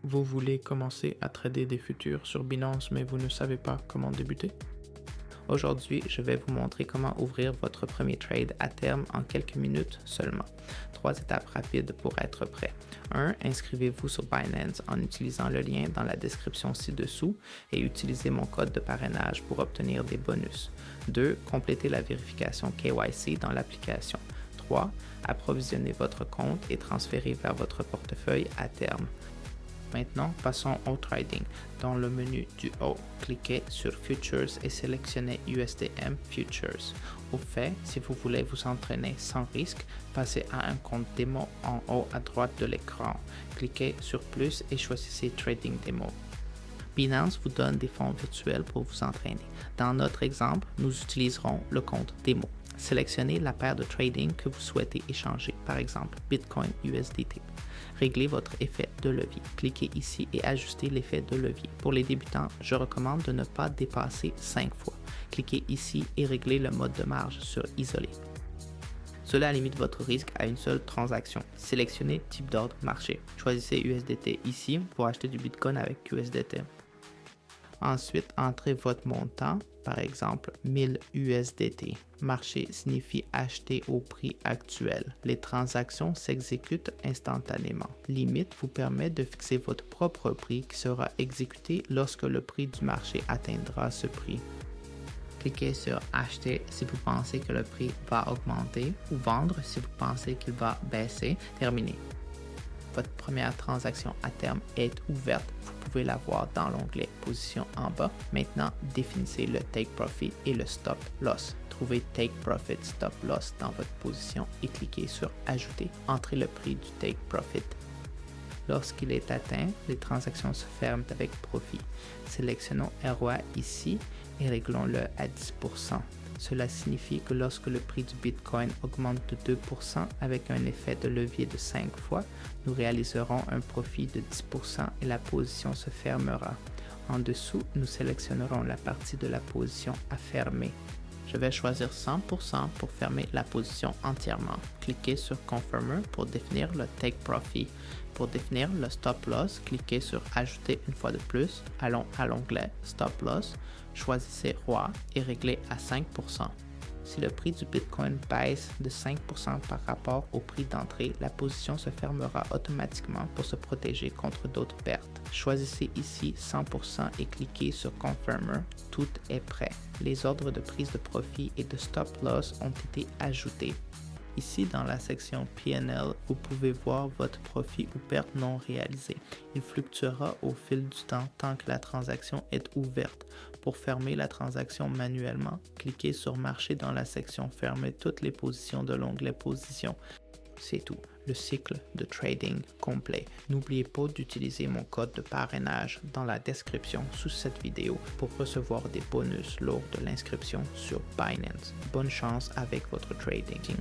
Vous voulez commencer à trader des futurs sur Binance, mais vous ne savez pas comment débuter? Aujourd'hui, je vais vous montrer comment ouvrir votre premier trade à terme en quelques minutes seulement. 3 étapes rapides pour être prêt. 1. Inscrivez-vous sur Binance en utilisant le lien dans la description ci-dessous et utilisez mon code de parrainage pour obtenir des bonus. 2. Complétez la vérification KYC dans l'application. 3. Approvisionnez votre compte et transférez vers votre portefeuille à terme. Maintenant, passons au trading. Dans le menu du haut, cliquez sur Futures et sélectionnez USDM Futures. Au fait, si vous voulez vous entraîner sans risque, passez à un compte démo en haut à droite de l'écran. Cliquez sur Plus et choisissez Trading Demo. Binance vous donne des fonds virtuels pour vous entraîner. Dans notre exemple, nous utiliserons le compte démo. Sélectionnez la paire de trading que vous souhaitez échanger, par exemple Bitcoin USDT. Réglez votre effet de levier. Cliquez ici et ajustez l'effet de levier. Pour les débutants, je recommande de ne pas dépasser 5 fois. Cliquez ici et réglez le mode de marge sur Isolé. Cela limite votre risque à une seule transaction. Sélectionnez type d'ordre marché. Choisissez USDT ici pour acheter du Bitcoin avec USDT. Ensuite, entrez votre montant, par exemple 1000 USDT. Marché signifie acheter au prix actuel. Les transactions s'exécutent instantanément. Limite vous permet de fixer votre propre prix qui sera exécuté lorsque le prix du marché atteindra ce prix. Cliquez sur Acheter si vous pensez que le prix va augmenter ou Vendre si vous pensez qu'il va baisser. Terminé. Votre première transaction à terme est ouverte. Vous pouvez la voir dans l'onglet Position en bas. Maintenant, définissez le Take Profit et le Stop Loss. Trouvez Take Profit Stop Loss dans votre position et cliquez sur Ajouter. Entrez le prix du Take Profit. Lorsqu'il est atteint, les transactions se ferment avec profit. Sélectionnons ROI ici et réglons-le à 10%. Cela signifie que lorsque le prix du Bitcoin augmente de 2% avec un effet de levier de 5 fois, nous réaliserons un profit de 10% et la position se fermera. En dessous, nous sélectionnerons la partie de la position à fermer. Je vais choisir 100% pour fermer la position entièrement. Cliquez sur Confirmer pour définir le Take Profit. Pour définir le Stop Loss, cliquez sur Ajouter une fois de plus. Allons à l'onglet Stop Loss. Choisissez ROI et réglez à 5%. Si le prix du Bitcoin baisse de 5% par rapport au prix d'entrée, la position se fermera automatiquement pour se protéger contre d'autres pertes. Choisissez ici 100% et cliquez sur Confirmer. Tout est prêt. Les ordres de prise de profit et de stop loss ont été ajoutés. Ici, dans la section P&L, vous pouvez voir votre profit ou perte non réalisée. Il fluctuera au fil du temps tant que la transaction est ouverte. Pour fermer la transaction manuellement, cliquez sur Marcher dans la section Fermer toutes les positions de l'onglet Position. C'est tout, le cycle de trading complet. N'oubliez pas d'utiliser mon code de parrainage dans la description sous cette vidéo pour recevoir des bonus lors de l'inscription sur Binance. Bonne chance avec votre trading.